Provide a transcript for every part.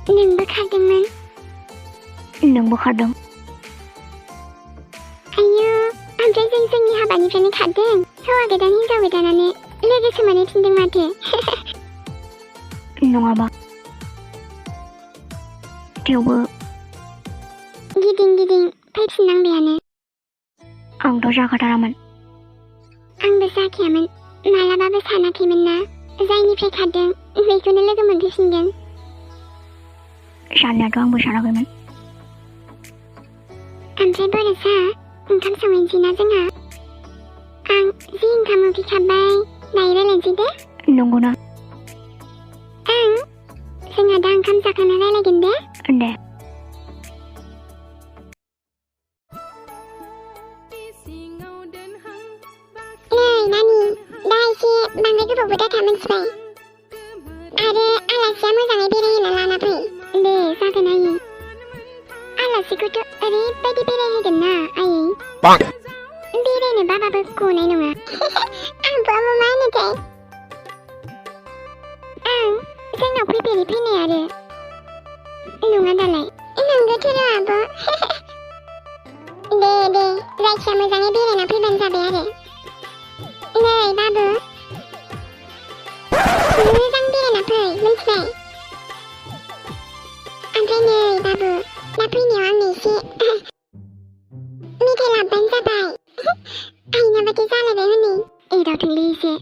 नोंबो खारदोंमोन? नोंबो खारदों? आयौ, ओमफ्राय जों जोंनि हाबानिफ्रायनो खारदों। हौवा गोदान हिनजाव गोदानानो लोगोसो मोनहैफिनदों माथो। नङाबा। थेवबो गिदिं गिदिं फैफिननांबायानो। आंथ' जाखाथारामोन। आंबो जाखायामोन। मालाबाबो सानाखैमोन ना जायनिफ्राय खारदों बेखौनो लोगो मोनफैफिनगोन। साननायाथ' आंबो सानाखैमोन। ओमफ्राय बर'सा ओंखाम संहैनोसै ना जोंहा? आं जि ओंखाम उखैखाबाय। दायो रायलायनोसै दे। नंगौना? जोंहा दा ओंखाम जाखांना रायलायगोन दे। दे। नै नानि, दा एसे बांद्राय गोबावबो दाथा मिन्थिबाय। आरो आलासिया मोजाङै बेरायहोना लाना फै। दे जागोन आयै। आलासिखौथ' ओरैबायदि बेरायहोगोन ना आयै। बेरायनो बाबाबो गनाय नङा। आंबो मा होनोथाय? आं जोंनाव फैफेरै फैनाय आरो। नङा दालाय? नंगौथ' र' आब'। दे जायखिया मोजाङै बेरायना फैबानो जाबाय आरो। नै बाबु, मोजां बेरायना फै मिन्थिबाय? ओमफ्राय नै बाबु, दा फैनायाव आंनो एसे मेथाइ लाबोबानो जाबाय। आइनाबादि जालायबाय हनै। एदावथोंलै एसे।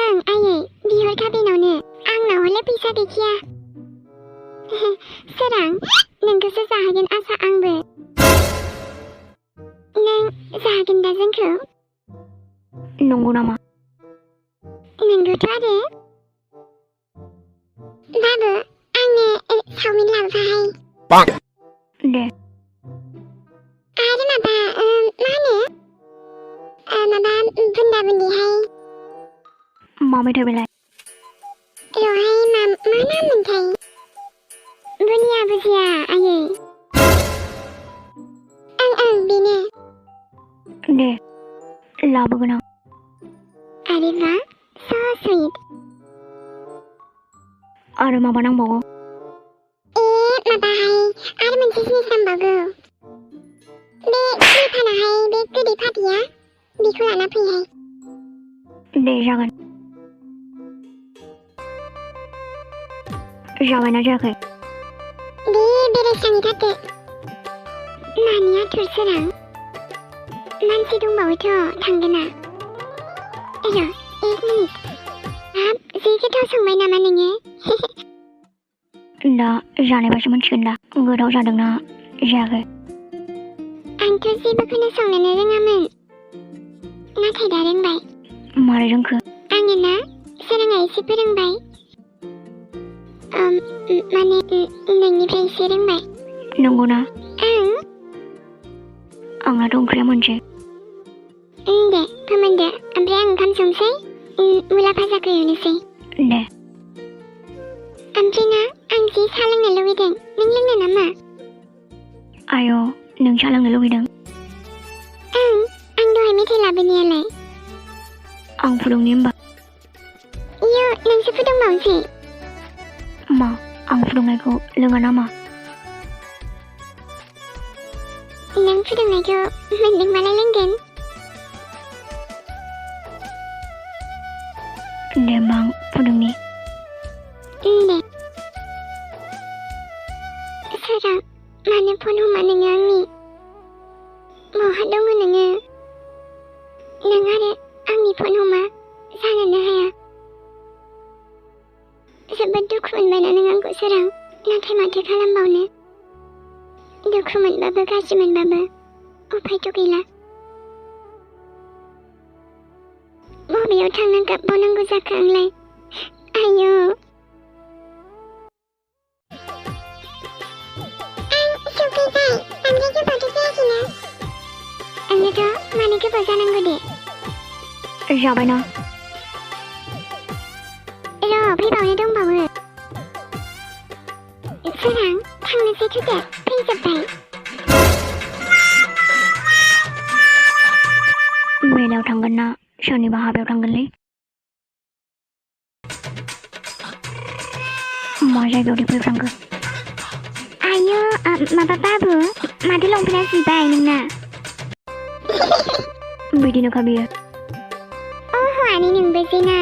ओं आयै, बिहरखा बेनावनो। आंनाव हले फैसा गैखाया। सोरां, नोंखौसो जाहोगोन आसा आंबो। नों जाहोगोन दा जोंखौ? नंगौ नामा? नंगौथ' आरो। बाबु, आंनो चावमिन लाबोफाहाय। दे। आरो माबा मा होनो? माबा बुन्दा बुन्दिहाय। मा मेथाइ बेलाय? र'हाय मा नाम मोनथाय? बुनिया भुजिया आयै। ओं बेनो। दे, लाबोगोन आं। आरे बा, so sweet। आरो माबा नांबावगौ? माबाहाय, आरो मोनसे जिनिस नांबावगौ। बे सिनि फानाहाय, बे गोदै फाथैया, बेखौ लाना फैहाय। दे जागोन। जाबायना जायाखै? दे बेरायस्रांहैथारदो। मानि आथुर सोरां? मानसि दंबावोथ' थांगोना? र' 1 मिनिट। हाब, जि गोथाव संबाय नामा नोङो? दा जानायबासो मोनथिगोन दा गोथाव जादोंना जायाखै। आंथ' जेबोखौनो संनोनो रोङामोन। नाथाय दा रोंबाय। मारै रोंखो? आङो ना, सोराङा एसे फोरोंबाय। माने नोंनिफ्राय एसे रोंबाय। नंगौना? आंनाथ' ओंख्रिया मोनसे। दे फोमोनदो, ओमफ्राय आं ओंखाम संसै। मुला भाजाखौ एवनोसै। दे। ओमफ्राय ना, आं जि साहा लोंनो लुबैदों। नों लोंनो नामा? आय', नों साहा लोंनो लुगैदों? आं दहाय मेथाइ लाबोनायालाय। आं फुदुंनि होमबा। इयो, नोंसो फुदुंबावनोसै। मा, आं फुदुंनायखौ लोङा नामा? नों फुदुंनायखौ मोनदोंबालाय लोंगोन। दे होमबा आं फुदुंनि। दे। सोरां, मानो फन हमा नोङो आंनि? बहा दङ नोङो? नों आरो आंनि फन हमा जानोनो हाया। जोबोद दुखु मोनबायना नों आंखौ सोरां, नाथाय माथो खालामबावनो? दुखु मोनबाबो गाज्रि मोनबाबो उफायथ' गैला। बबेयाव थांना गाबबावनांगौ जाखो आंलाय? आयौ। आं सफैबाय। बांद्राय गोबावथ' जायाखैना? ओंनोथ' मानो गोबाव जानांगौ दे? जाबायना? र' फैबावनो दंबावो। सोरां, थांनोसैथ' दे, फैजोब्बाय। मेलायाव थांगोन ना सोरनिबा हाबायाव थांगोनलै? मा जायगायाव फैफ्रांखो आयो माबा बाबु माथो लंपेन्टआ जिबाय नोंना बिदिनोखा बियो हौवानि नोंबो जेना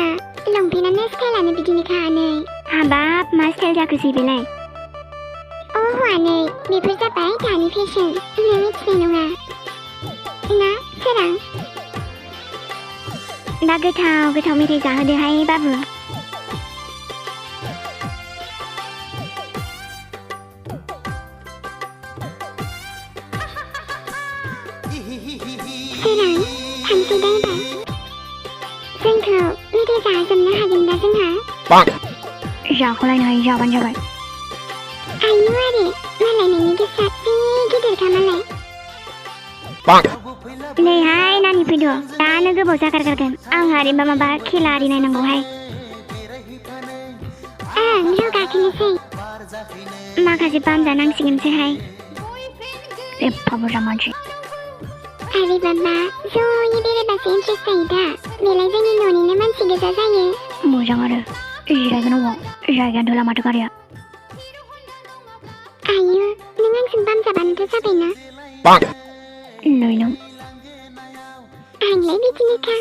लंपेन्टानो स्टाइलानो बिदिनोखा नै हाबाब मा स्टाइल जाखोसै बेलाय हौवानै बेफोर जाबाय दानि फेशन नों मिथिनाय नङा ना सोरां दा गोथाव मेथाइ जाहोदोहाय बाबु सोरां थांसै दा एबार जोंखौ मेथाइ जाहोजोबनो हागोन दा जोंहा जाख'लायनो हायो जाबानो जाबाय आयु आरो मालाय नोंनि गोसोआ जि गिदिरखा मालाय नैहाय नानि फैद' दानो गोबाव जागारगारगोन आंहा ओरैनोबा माबा खेला आरि नायनांगौहाय र' गाखोनोसै माखासे बामजानांसिगोनसैहाय एफा बुरजा मानसि आरे बाबा ज'यै बेरायबासो इन्ट्रेस्ट जायो दा बेलाय जोंनि न'निनो मानसि गोजा जायो मोजां आरो जिरायगोन अबाव जायगायानो थोला माथो गारिया आयु नों आंजों बामजाबानोथ' जाबायना नै नों आंलाय बिदिनोखा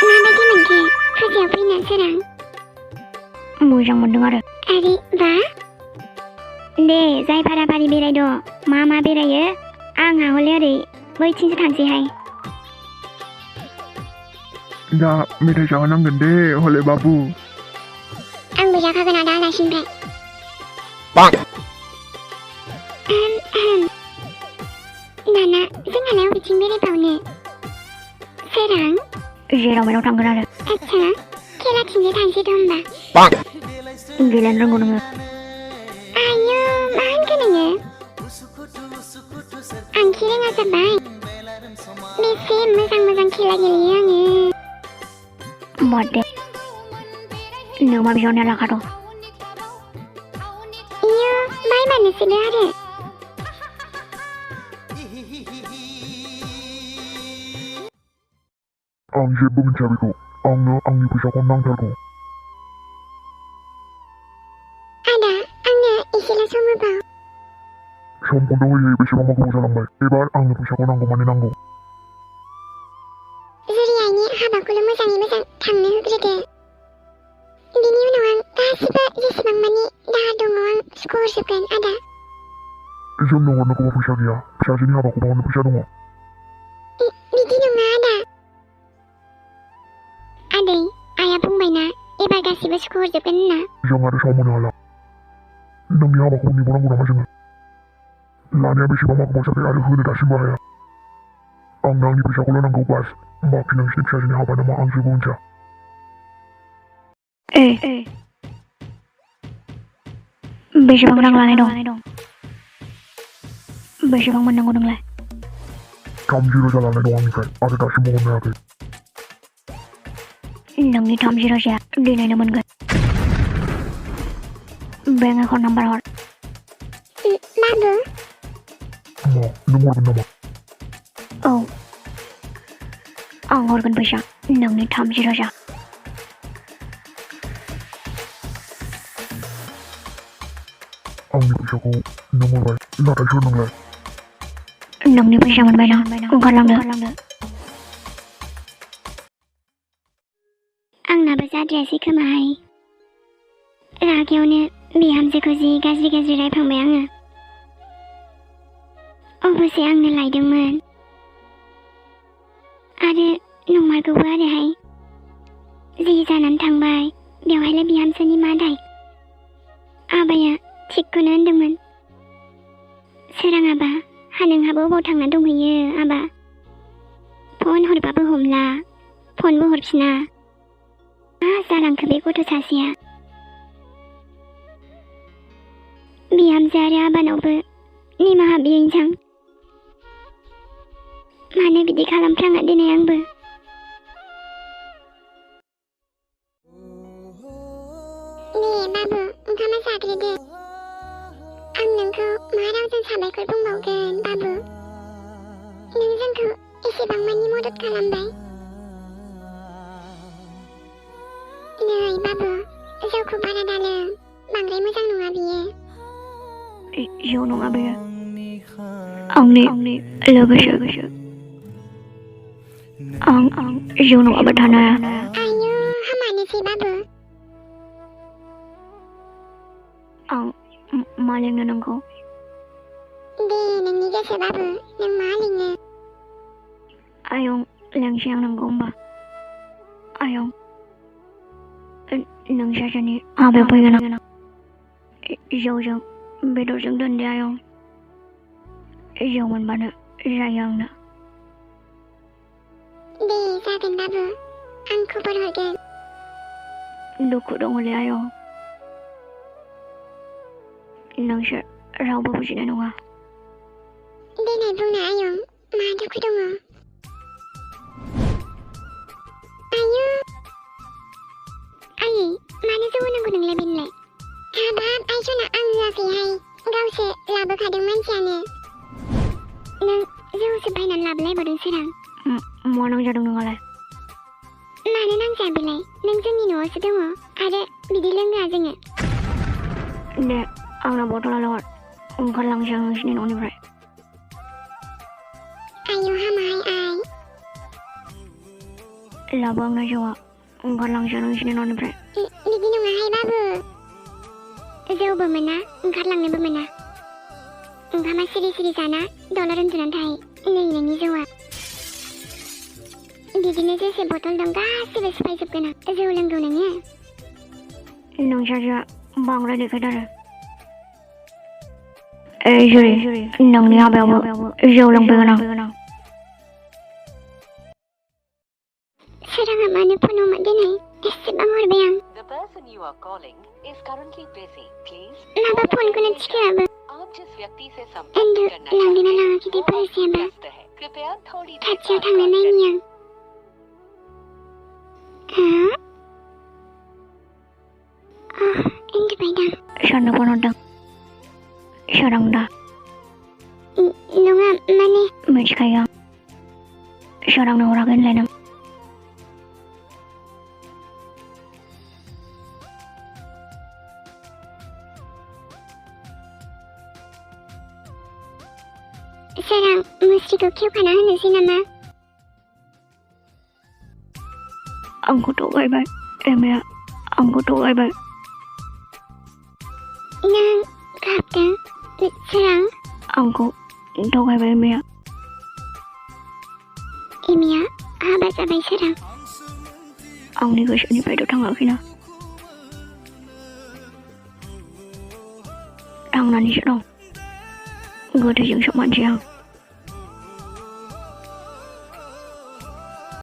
माबायदि मोनखो फुजायाव फैना सोरां मोजां मोनदों आरो बा दे जाय फाराफारि बेरायद' मा बेरायो आंहा हले ओरै बैथिंसो थांसैहाय दा मेथाइ जाहोनांगोन दे हले बाबु आंबो जाखागोन आदा आलासिनिफ्राय दाना जोंहालाय अबेथिं बेरायबावनो सोरां जेराव मेराव थांगोन आरो आच्छा खेलाथिंसो थांसैथ' होमबा गेलेनो रोंगौ नोङो आयु मा होनखो नोङो आं खेला जाबाय बेसे मोजां खेला गेलेयो आङो बादे नों मा बिहरनाया लाखा दं इयो बायबानोसैलै आरो आं जेबो मिथिया बेखौ आंनो आंनि फैसाखौ नांथारगौ आदा आंनो एसेल' सम होबाव समखौनो होयै बेसेबांबा गोबाव जालांबाय एबार आंनो फैसाखौ नांगौ माने नांगौ जुरि आइनि हाबाखौल' मोजाङै मोजां थांनो होग्रोदो बिनि उनाव आं गासिबो जेसेबां मानि दाहा दङ आं सुख'हरजोबगोन आदा जोंनो हरनांगौबा फैसा गैया फिसाजोनि हाबाखौ बावनो फैसा दङ बिदि नङा आदा आदै आइया बुंबायना एबार गासिबो सुख'हरजोबगोन होनना जों आरो सम होनो हाला नोंनि हाबाखौ नेबावनांगौ नामा जोङो लानाया बेसेबांबा गोबाव जाबाय आरो होनो दासिमबो हाया आंनो आंनि फैसाखौल' नांगौ बास बाखि नोंसिनि फिसाजोनि हाबा नामा आं जेबो मिथिया बेसेबां रां लानाय दं बेसेबां मोननांगौ नोंलाय 30 रोजा लानाय दं आंनिफ्राय आरो दासिमबो हरनो हायाखै नोंनि 30 रोजाया दिनैनो मोनगोन बेंक एकाउन्ट नाम्बार हर बाबु मा नों हरगोन नामा औ आं हरगोन फैसा नोंनि 30 रोजा आंनि फैसाखौ नों हरबाय नाथाय सोर नोंलाय नोंनि फैसा मोनबायना ओंखारलांदो आंनाबो जाद्रायासै खोमाहाय रागायावनो बिहामजोखौ जि गाज्रि रायफ्लांबाय आङो अबसे आंनो लायदोंमोन आरो नंमारगौबो आरोहाय जि जानानै थांबाय बेवहायलाय बिहामजोनि मा दाय आबाया थिगखौनो होनदोंमोन सोरां आबा नोंहाबो अबाव थांना दंहैयो आबा फन हरबाबो हमला फनबो हरफिना मा जालांखो बे गथ' सासेया बिहामजो आरो आबानावबो निमाहा बिहैनोसां मानो बिदि खालामफ्लाङा दिनै आंबो दे बाबु ओंखामा जाग्रोदो आं नोंखौ मा रावजों साबायखर बुंबावगोन बाबु नों जोंखौ एसेबां मानि मदद खालामबाय नै बाबु जौखौ बारा दालों बांद्राय मोजां नङा बियो जौ नङा बेयो आंनि लोगोसो आं जौ नङाबा थानो हाया आयु हामानोसै बाबु आं मा लोंनो नोंखौ दे नोंनि गोसो बाबु नों मा लोङो आयं लोंसै आं नोंखौ होमबा आयं नों सासेनि हाबायाव फैगोन आं जौजों बेदरजों दोनदे आयं जौ मोनबानो जायो आंनो दे जागोन बाबु आं खबर हरगोन दुखु दङलै आयं नोंसोर रावबो बुजिनाय नङा देनाय बुंनो आयं मा दुखु दङ आयु आयै मानो जौ होनांगौ नोंलाय बेनोलाय हाबाब आइसना आं होआखैहाय गावसो लाबोखादों मानसियानो नों जौसो बायनानै लाबोलायबावदों सोरां मा नांजादों नोंहालाय मानो नांजाया बेलाय नों जोंनि न'आवसो दङ आरो बिदि लोंहोआ जोङो दे आंना बथला लहर ओंखारलांसै आं नोंसिनि न'निफ्राय आयु हामाहाय आइ लाबो आंना जौआ ओंखारलांसै नोंसिनि न'निफ्राय बिदि नङाहाय बाबु जौबो मोना ओंखारलांनोबो मोना ओंखामा सिरि सिरि जाना दलर उन्दुनानै थायो नै नोंनि जौआ बिदिनो जेसे बथल दं गासिबो सिफायजोबगोन आं जौ लोंगौ नोङो नोंसाजोआ बांद्राय देखायथारो जुरि नोंनि हाबायावबो जौ लोंफैगोन आं सोराङा मानो फन हमा दिनै एसेबां हरबाय आं माबा फनखौनो थिखोआबो एन्डु लांदोंना लाङाखै दे फरायसायाबा खाथियाव थांनो नायनि आं उन्दुबायदां सोरनो फन हरदों सोरां दा नङा माने मिथिखायो आं सोरांनो हराखै होनलाय नों सोरां मुस्रिखौ खेवखाना होनोसै नामा आंखौ थगायबाय एमिया आंखौ थगायबाय नों गाबदों सोरां आंखौ थगायबाय एमिया हाबा जाबाय सोरां आंनि गोसोनिफ्रायथ' थाङाखैना थांनानैसो दं गोथैजों समानसै आं